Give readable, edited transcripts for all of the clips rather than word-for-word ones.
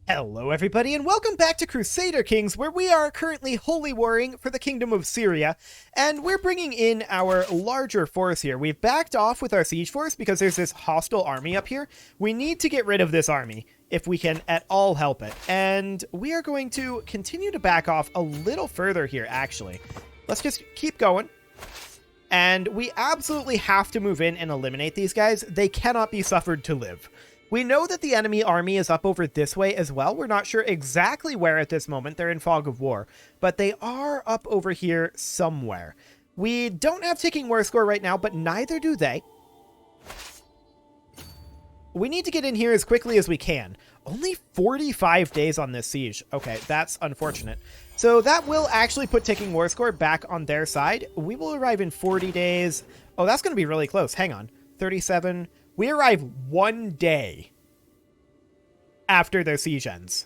Hello everybody and welcome back to Crusader Kings, where we are currently holy warring for the Kingdom of Syria, and we're bringing in our larger force here. We've backed off with our siege force because there's this hostile army up here. We need to get rid of this army if we can at all help it, and we are going to continue to back off a little further here actually. Let's just keep going. And we absolutely have to move in and eliminate these guys. They cannot be suffered to live. We know that the enemy army is up over this way as well. We're not sure exactly where at this moment. They're in fog of war, but they are up over here somewhere. We don't have ticking war score right now, but neither do they. We need to get in here as quickly as we can. Only 45 days on this siege. Okay, that's unfortunate. So that will actually put ticking war score back on their side. We will arrive in 40 days. Oh, that's going to be really close. Hang on. 37. We arrive 1 day after their siege ends.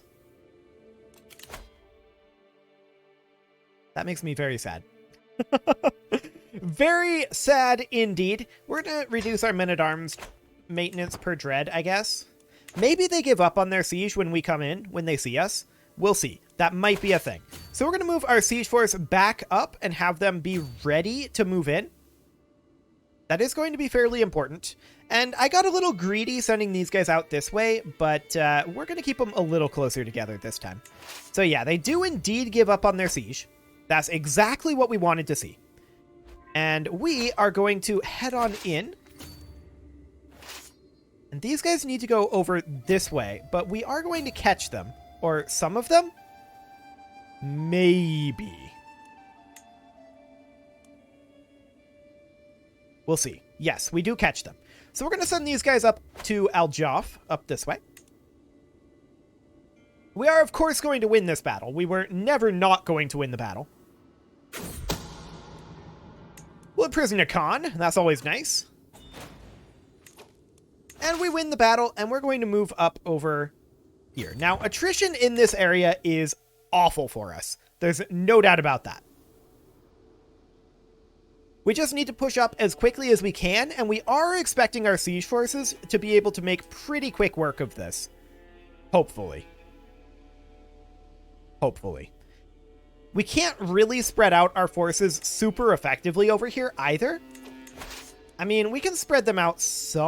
That makes me very sad. Very sad indeed. We're going to reduce our men-at-arms maintenance per dread, I guess. Maybe they give up on their siege when we come in, when they see us. We'll see. That might be a thing. So we're going to move our siege force back up and have them be ready to move in. That is going to be fairly important. And I got a little greedy sending these guys out this way, but we're going to keep them a little closer together this time. So yeah, they do indeed give up on their siege. That's exactly what we wanted to see. And we are going to head on in. And these guys need to go over this way, but we are going to catch them. Or some of them? Maybe. We'll see. Yes, we do catch them. So we're going to send these guys up to Al-Jaf, up this way. We are, of course, going to win this battle. We were never not going to win the battle. We'll imprison a Khan. That's always nice. And we win the battle, and we're going to move up over here. Now, attrition in this area is awful for us. There's no doubt about that. We just need to push up as quickly as we can, and we are expecting our siege forces to be able to make pretty quick work of this. Hopefully. Hopefully. We can't really spread out our forces super effectively over here either. I mean, we can spread them out somewhat.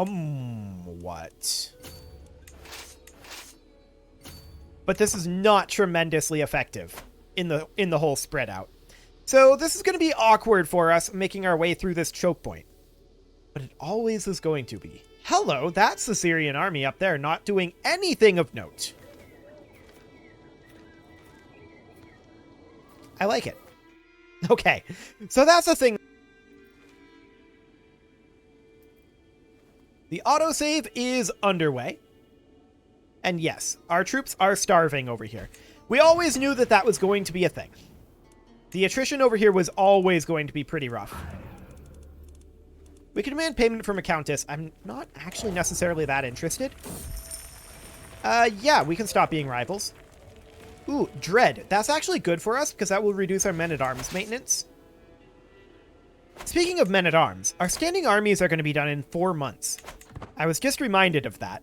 But this is not tremendously effective in the whole spread out. So this is going to be awkward for us making our way through this choke point. But it always is going to be. Hello, that's the Syrian army up there, not doing anything of note. I like it. Okay, so that's the thing. The autosave is underway. And yes, our troops are starving over here. We always knew that that was going to be a thing. The attrition over here was always going to be pretty rough. We can demand payment from a countess. I'm not actually necessarily that interested. Yeah, we can stop being rivals. Ooh, dread. That's actually good for us because that will reduce our men-at-arms maintenance. Speaking of men-at-arms, our standing armies are going to be done in 4 months. I was just reminded of that.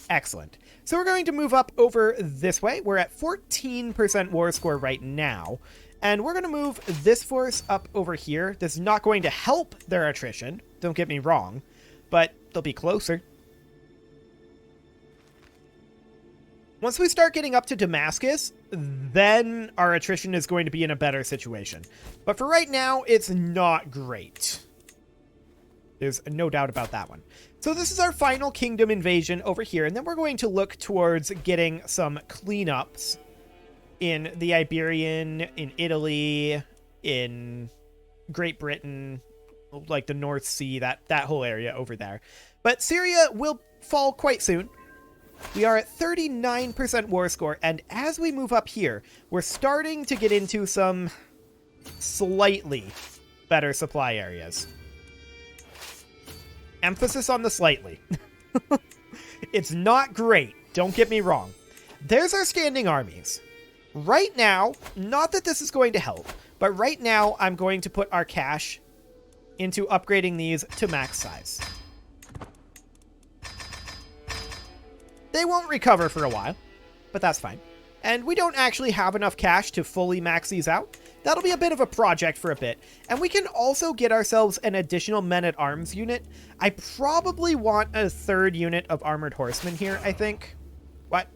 Excellent. So we're going to move up over this way. We're at 14% war score right now. And we're going to move this force up over here. This is not going to help their attrition. Don't get me wrong. But they'll be closer. Once we start getting up to Damascus, then our attrition is going to be in a better situation. But for right now, it's not great. There's no doubt about that one. So this is our final kingdom invasion over here. And then we're going to look towards getting some cleanups in the Iberian, in Italy, in Great Britain, like the North Sea, that whole area over there. But Syria will fall quite soon. We are at 39% war score, and as we move up here, we're starting to get into some slightly better supply areas. Emphasis on the slightly. It's not great, don't get me wrong. There's our standing armies. Right now, not that this is going to help, but right now I'm going to put our cash into upgrading these to max size. They won't recover for a while. but that's fine. And we don't actually have enough cash to fully max these out. That'll be a bit of a project for a bit. And we can also get ourselves an additional men-at-arms unit. I probably want a third unit of armored horsemen here, I think. What?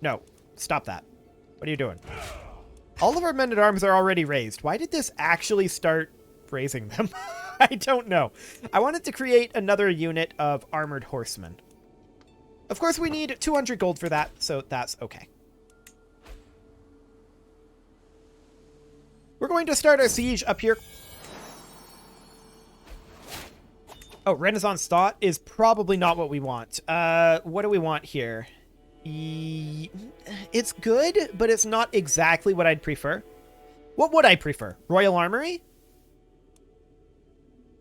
No, stop that. What are you doing? All of our men-at-arms are already raised. Why did this actually start raising them? I don't know. I wanted to create another unit of armored horsemen. Of course, we need 200 gold for that, so that's okay. We're going to start our siege up here. Oh, Renaissance thought is probably not what we want. What do we want here? It's good, but it's not exactly what I'd prefer. What would I prefer? Royal Armory?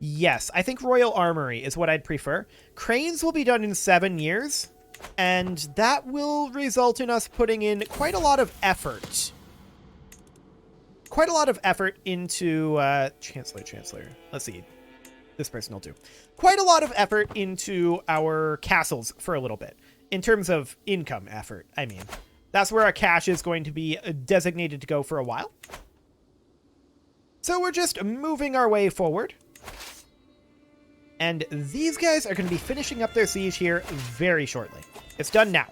Yes, I think Royal Armory is what I'd prefer. Cranes will be done in 7 years, and that will result in us putting in quite a lot of effort. Quite a lot of effort into, Chancellor. Let's see. This person will do. Quite a lot of effort into our castles for a little bit. In terms of income effort, I mean. That's where our cash is going to be designated to go for a while. So we're just moving our way forward. And these guys are going to be finishing up their siege here very shortly. It's done now.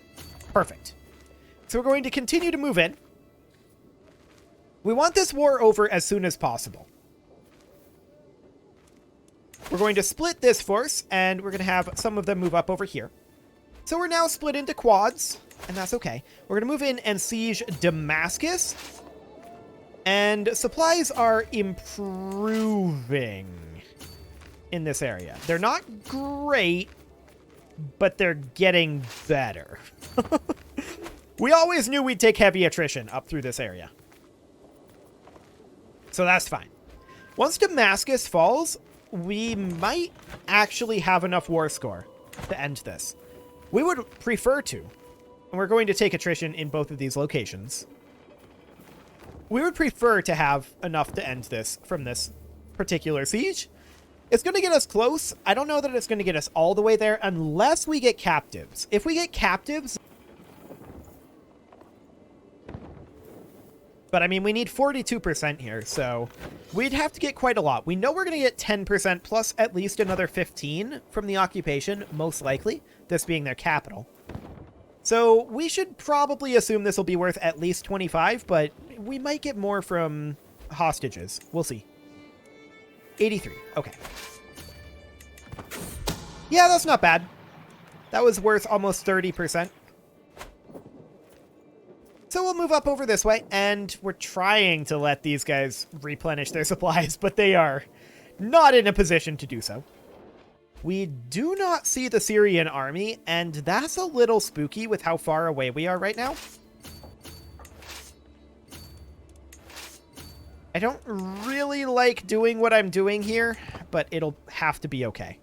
Perfect. So we're going to continue to move in. We want this war over as soon as possible. We're going to split this force, and we're going to have some of them move up over here. So we're now split into quads, and that's okay. We're going to move in and siege Damascus. And supplies are improving in this area. They're not great, but they're getting better. We always knew we'd take heavy attrition up through this area. So that's fine. Once Damascus falls, we might actually have enough war score to end this. We would prefer to. And we're going to take attrition in both of these locations. We would prefer to have enough to end this from this particular siege. It's going to get us close. I don't know that it's going to get us all the way there unless we get captives. If we get captives... But, I mean, we need 42% here, so we'd have to get quite a lot. We know we're going to get 10% plus at least another 15 from the occupation, most likely, this being their capital. So we should probably assume this will be worth at least 25, but we might get more from hostages. We'll see. 83. Okay. Yeah, that's not bad. That was worth almost 30%. So we'll move up over this way, and we're trying to let these guys replenish their supplies, but they are not in a position to do so. We do not see the Syrian army, and that's a little spooky with how far away we are right now. I don't really like doing what I'm doing here, but it'll have to be okay.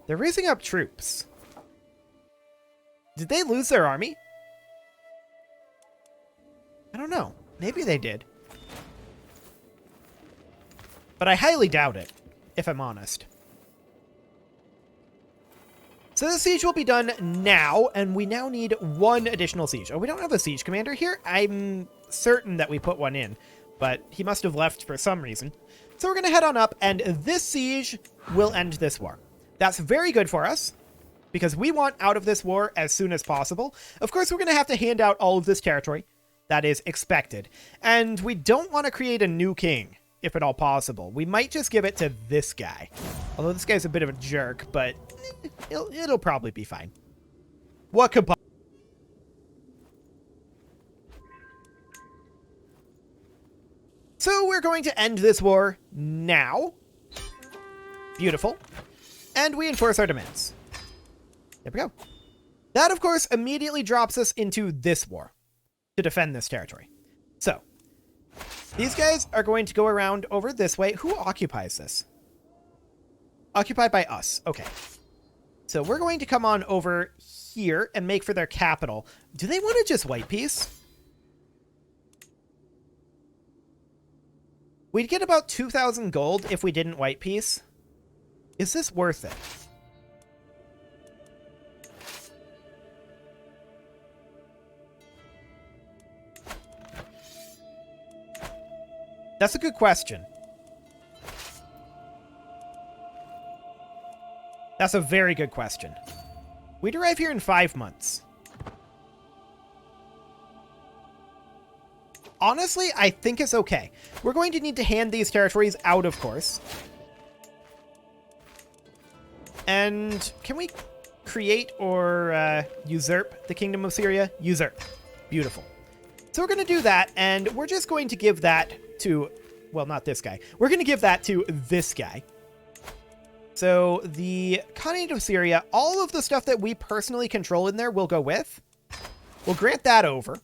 They're raising up troops. Did they lose their army? I don't know. Maybe they did. But I highly doubt it, if I'm honest. So the siege will be done now, and we now need one additional siege. Oh, we don't have a siege commander here? I'm certain that we put one in, but he must have left for some reason. So we're going to head on up, and this siege will end this war. That's very good for us, because we want out of this war as soon as possible. Of course, we're going to have to hand out all of this territory. That is expected. And we don't want to create a new king, if at all possible. We might just give it to this guy. Although this guy's a bit of a jerk, but it'll probably be fine. What could... So we're going to end this war now. Beautiful. And we enforce our demands. There we go. That, of course, immediately drops us into this war to defend this territory. So, these guys are going to go around over this way. Who occupies this? Occupied by us. Okay. So we're going to come on over here and make for their capital. Do they want to just white peace? We'd get about 2,000 gold if we didn't white peace. Is this worth it? That's a good question. That's a very good question. We'd arrive here in 5 months. Honestly, I think it's okay. We're going to need to hand these territories out, of course. And can we create or usurp the Kingdom of Syria? Usurp. Beautiful. So we're going to do that, and we're just going to give that to, well, not this guy. We're going to give that to this guy. So the Khanate of Syria, all of the stuff that we personally control in there we'll go with. We'll grant that over.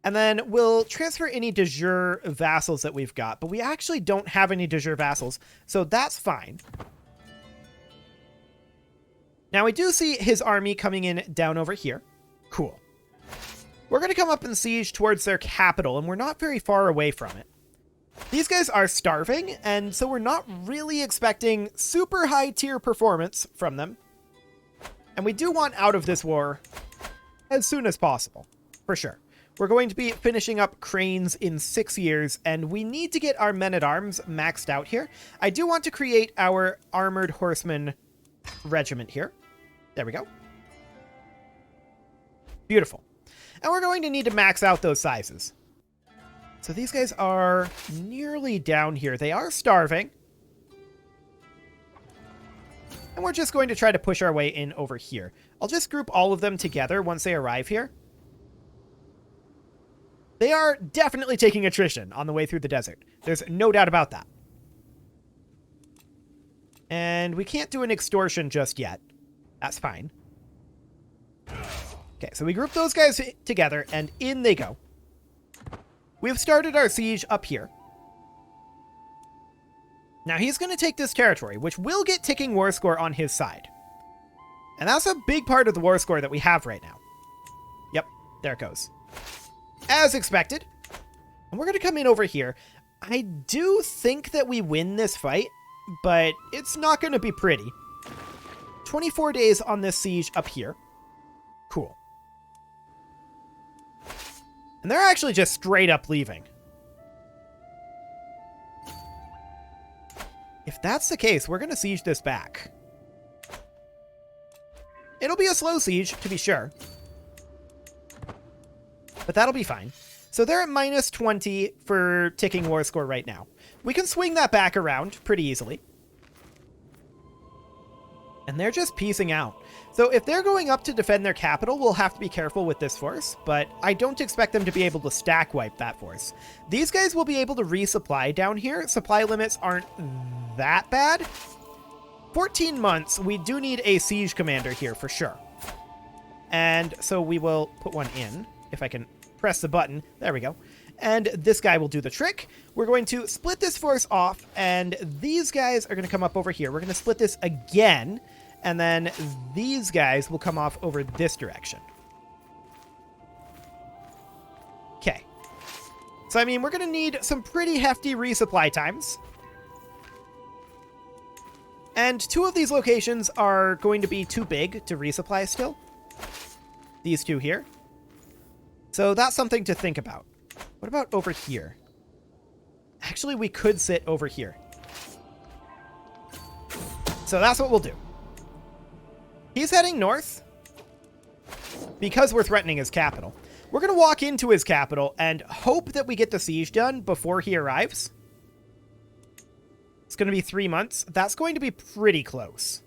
And then we'll transfer any de jure vassals that we've got. But we actually don't have any de jure vassals, so that's fine. Now we do see his army coming in down over here. Cool. We're going to come up and siege towards their capital, and we're not very far away from it. These guys are starving, and so we're not really expecting super high tier performance from them. And we do want out of this war as soon as possible, for sure. We're going to be finishing up cranes in 6 years, and we need to get our men-at-arms maxed out here. I do want to create our armored horseman regiment here. There we go. Beautiful. And we're going to need to max out those sizes. So these guys are nearly down here. They are starving. And we're just going to try to push our way in over here. I'll just group all of them together once they arrive here. They are definitely taking attrition on the way through the desert. There's no doubt about that. And we can't do an extortion just yet. That's fine. Okay, so we group those guys together, and in they go. We've started our siege up here. Now he's going to take this territory, which will get ticking war score on his side. And that's a big part of the war score that we have right now. Yep, there it goes. As expected. And we're going to come in over here. I do think that we win this fight, but it's not going to be pretty. 24 days on this siege up here. Cool. And they're actually just straight up leaving. If that's the case, we're going to siege this back. It'll be a slow siege, to be sure. But that'll be fine. So they're at minus 20 for ticking war score right now. We can swing that back around pretty easily. And they're just piecing out. So if they're going up to defend their capital, we'll have to be careful with this force, but I don't expect them to be able to stack wipe that force. These guys will be able to resupply down here. Supply limits aren't that bad. 14 months, we do need a siege commander here for sure. And so we will put one in, if I can press the button. There we go. And this guy will do the trick. We're going to split this force off, and these guys are going to come up over here. We're going to split this again, and then these guys will come off over this direction. Okay. So, I mean, we're going to need some pretty hefty resupply times. And 2 of these locations are going to be too big to resupply still. These 2 here. So that's something to think about. What about over here? Actually, we could sit over here. So that's what we'll do. He's heading north because we're threatening his capital. We're going to walk into his capital and hope that we get the siege done before he arrives. It's going to be 3 months. That's going to be pretty close.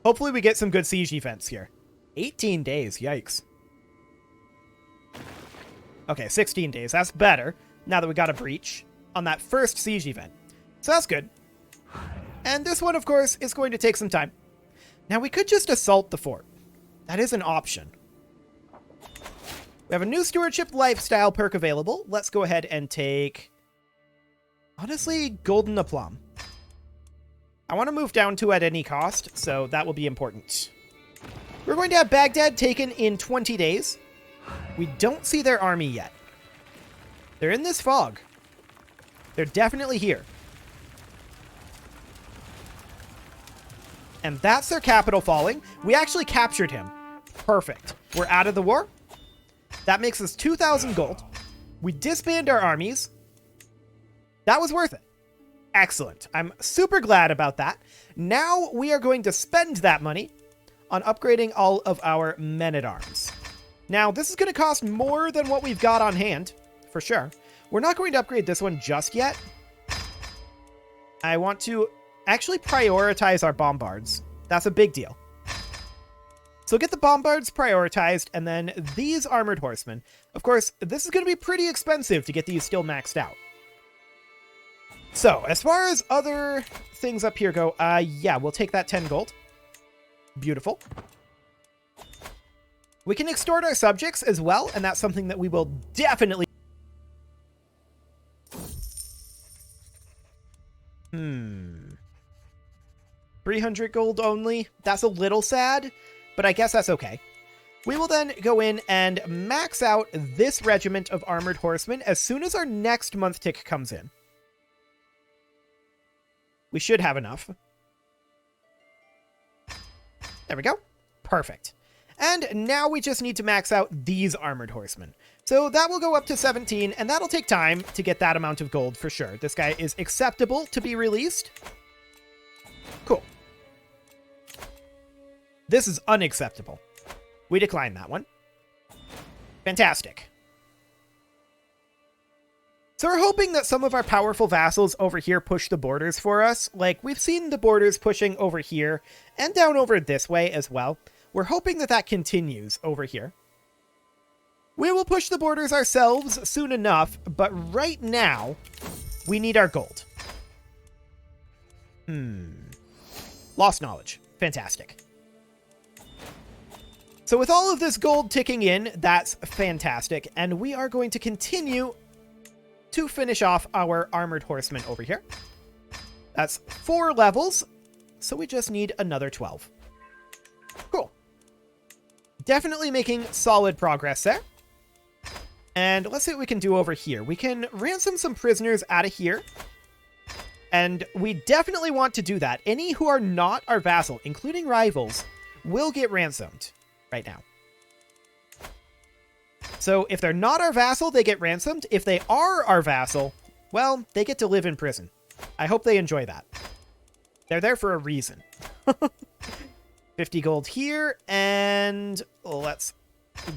Hopefully we get some good siege defense here. 18 days. Yikes. Okay, 16 days. That's better now that we got a breach on that first siege event. So that's good. And this one, of course, is going to take some time. Now, we could just assault the fort. That is an option. We have a new stewardship lifestyle perk available. Let's go ahead and take, honestly, golden aplomb. I want to move down 2 at any cost, so that will be important. We're going to have Baghdad taken in 20 days. We don't see their army yet. They're in this fog. They're definitely here. And that's their capital falling. We actually captured him. Perfect. We're out of the war. That makes us 2,000 gold. We disband our armies. That was worth it. Excellent. I'm super glad about that. Now we are going to spend that money on upgrading all of our men-at-arms. Now, this is going to cost more than what we've got on hand, for sure. We're not going to upgrade this one just yet. I want to actually prioritize our bombards. That's a big deal. So get the bombards prioritized, and then these armored horsemen. Of course, this is going to be pretty expensive to get these still maxed out. So, as far as other things up here go, yeah, we'll take that 10 gold. Beautiful. We can extort our subjects as well, and that's something that we will definitely... 300 gold only? That's a little sad, but I guess that's okay. We will then go in and max out this regiment of armored horsemen as soon as our next month tick comes in. We should have enough. There we go. Perfect. And now we just need to max out these armored horsemen. So that will go up to 17, and that'll take time to get that amount of gold for sure. This guy is acceptable to be released. Cool. This is unacceptable. We decline that one. Fantastic. So we're hoping that some of our powerful vassals over here push the borders for us. Like, we've seen the borders pushing over here and down over this way as well. We're hoping that that continues over here. We will push the borders ourselves soon enough, but right now, we need our gold. Lost knowledge. Fantastic. So with all of this gold ticking in, that's fantastic, and we are going to continue to finish off our armored horsemen over here. That's 4 levels, so we just need another 12. Cool. Definitely making solid progress there. And let's see what we can do over here. We can ransom some prisoners out of here. And we definitely want to do that. Any who are not our vassal, including rivals, will get ransomed right now. So if they're not our vassal, they get ransomed. If they are our vassal, well, they get to live in prison. I hope they enjoy that. They're there for a reason. 50 gold here, and let's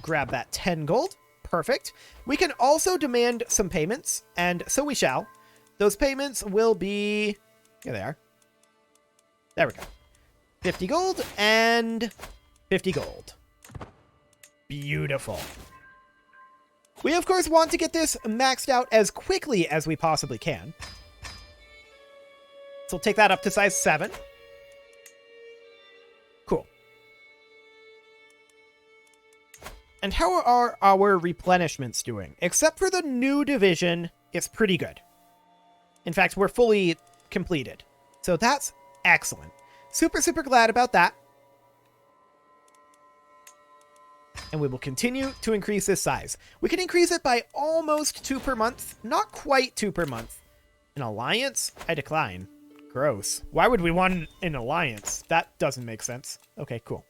grab that 10 gold. Perfect. We can also demand some payments, and so we shall. Those payments will be... Here they are. There we go. 50 gold and 50 gold. Beautiful. We, of course, want to get this maxed out as quickly as we possibly can. So we'll take that up to size 7. Cool. And how are our replenishments doing? Except for the new division, it's pretty good. In fact, we're fully completed. So that's excellent. Super, super glad about that. And we will continue to increase this size. We can increase it by almost 2 per month. Not quite 2 per month. An alliance? I decline. Gross. Why would we want an alliance? That doesn't make sense. Okay, cool.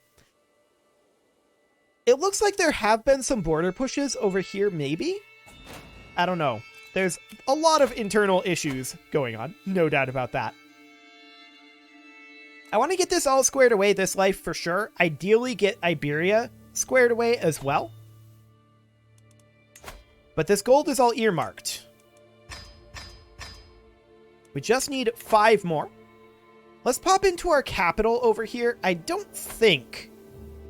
It looks like there have been some border pushes over here, maybe? I don't know. There's a lot of internal issues going on. No doubt about that. I want to get this all squared away this life for sure. Ideally get Iberia squared away as well. But this gold is all earmarked. We just need 5 more. Let's pop into our capital over here. I don't think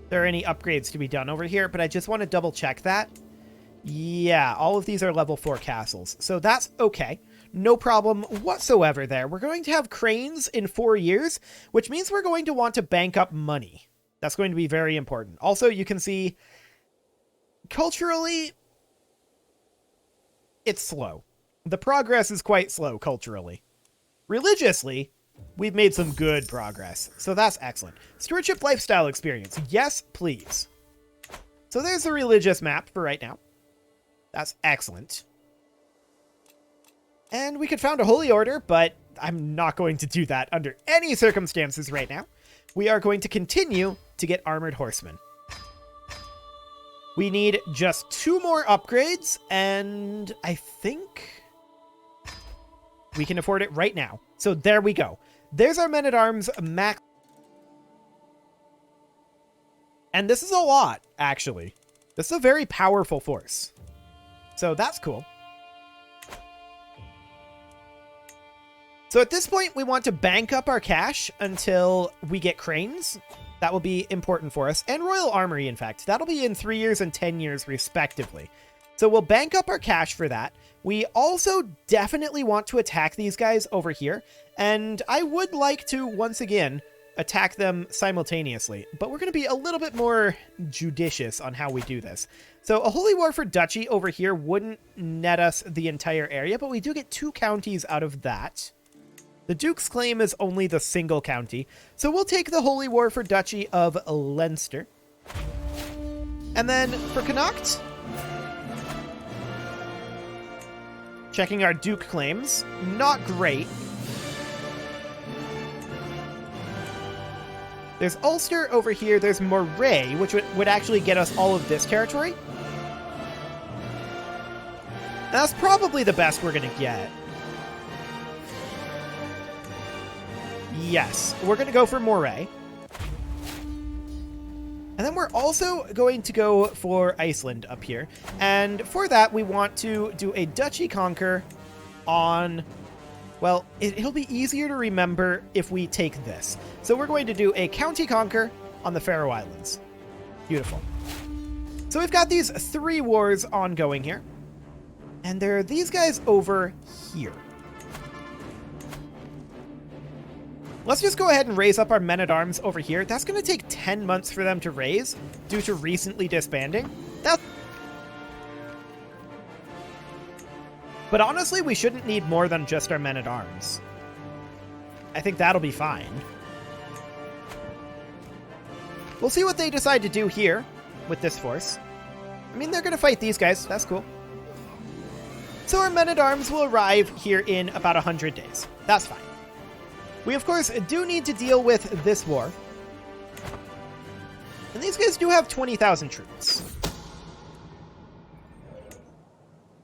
there are any upgrades to be done over here, but I just want to double check that. Yeah, all of these are level 4 castles, so that's okay. No problem whatsoever there. We're going to have cranes in 4 years, which means we're going to want to bank up money. That's going to be very important. Also, you can see, culturally, it's slow. The progress is quite slow culturally. Religiously, we've made some good progress, so that's excellent. Stewardship lifestyle experience. Yes, please. So there's the religious map for right now. That's excellent. And we could found a holy order, but I'm not going to do that under any circumstances right now. We are going to continue to get armored horsemen. We need just 2 more upgrades, and I think we can afford it right now. So there we go. There's our men-at-arms max. And this is a lot, actually. This is a very powerful force. So that's cool. So at this point, we want to bank up our cash until we get cranes. That will be important for us. And Royal Armory, in fact. That'll be in 3 years and 10 years, respectively. So we'll bank up our cash for that. We also definitely want to attack these guys over here. And I would like to, once again, attack them simultaneously. But we're going to be a little bit more judicious on how we do this. So a Holy War for Duchy over here wouldn't net us the entire area, but we do get 2 counties out of that. The Duke's claim is only the single county, so we'll take the Holy War for Duchy of Leinster. And then for Connacht, checking our Duke claims, not great. There's Ulster over here, there's Moray, which would actually get us all of this territory. And that's probably the best we're going to get. Yes, we're going to go for Moray. And then we're also going to go for Iceland up here. And for that, we want to do a Duchy Conquer on... Well, it'll be easier to remember if we take this. So we're going to do a County Conquer on the Faroe Islands. Beautiful. So we've got these 3 wars ongoing here. And there are these guys over here. Let's just go ahead and raise up our men-at-arms over here. That's going to take 10 months for them to raise due to recently disbanding. But honestly, we shouldn't need more than just our men-at-arms. I think that'll be fine. We'll see what they decide to do here with this force. I mean, they're going to fight these guys. That's cool. So our men-at-arms will arrive here in about 100 days. That's fine. We, of course, do need to deal with this war. And these guys do have 20,000 troops.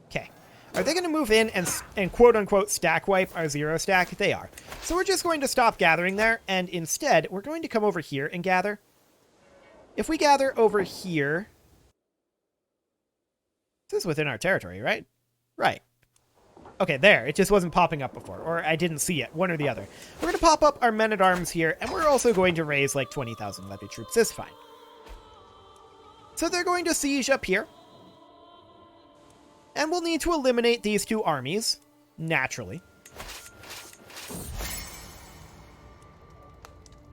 Okay. Are they going to move in and quote-unquote stack wipe our 0 stack? They are. So we're just going to stop gathering there, and instead, we're going to come over here and gather. If we gather over here... This is within our territory, right? Right. Okay, there. It just wasn't popping up before, or I didn't see it, one or the other. We're going to pop up our men-at-arms here, and we're also going to raise like 20,000 levy troops. It's fine. So they're going to siege up here. And we'll need to eliminate these 2 armies, naturally.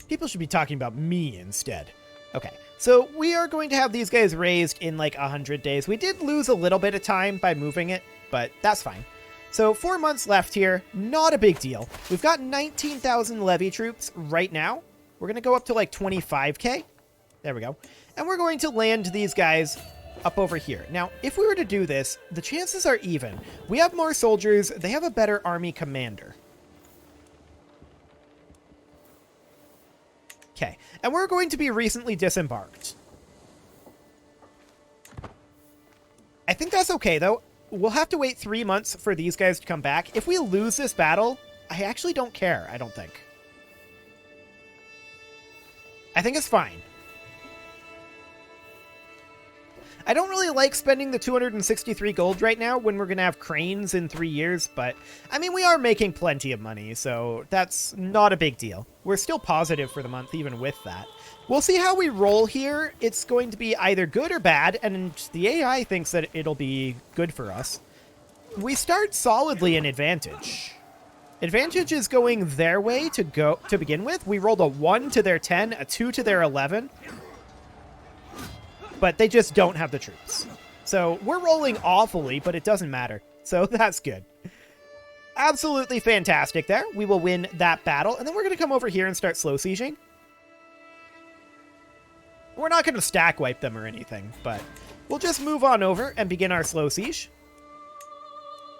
People should be talking about me instead. Okay, so we are going to have these guys raised in like 100 days. We did lose a little bit of time by moving it, but that's fine. So 4 months left here, not a big deal. We've got 19,000 levy troops right now. We're going to go up to like 25k. There we go. And we're going to land these guys up over here. Now, if we were to do this, the chances are even. We have more soldiers. They have a better army commander. Okay. And we're going to be recently disembarked. I think that's okay, though. We'll have to wait 3 months for these guys to come back. If we lose this battle, I actually don't care, I don't think. I think it's fine. I don't really like spending the 263 gold right now when we're going to have cranes in 3 years, but, I mean, we are making plenty of money, so that's not a big deal. We're still positive for the month, even with that. We'll see how we roll here. It's going to be either good or bad, and the AI thinks that it'll be good for us. We start solidly in advantage. Advantage is going their way to begin with. We rolled a 1 to their 10, a 2 to their 11. But they just don't have the troops. So we're rolling awfully, but it doesn't matter. So that's good. Absolutely fantastic there. We will win that battle, and then we're going to come over here and start slow sieging. We're not going to stack wipe them or anything, but we'll just move on over and begin our slow siege.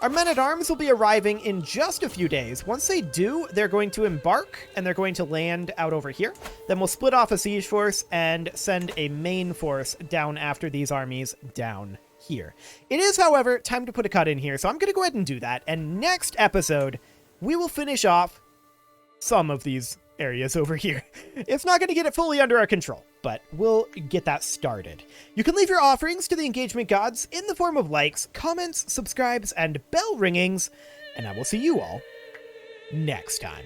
Our men-at-arms will be arriving in just a few days. Once they do, they're going to embark, and they're going to land out over here. Then we'll split off a siege force and send a main force down after these armies down here. It is, however, time to put a cut in here, so I'm going to go ahead and do that. And next episode, we will finish off some of these areas over here. It's not going to get it fully under our control, but we'll get that started. You can leave your offerings to the engagement gods in the form of likes, comments, subscribes, and bell ringings, and I will see you all next time.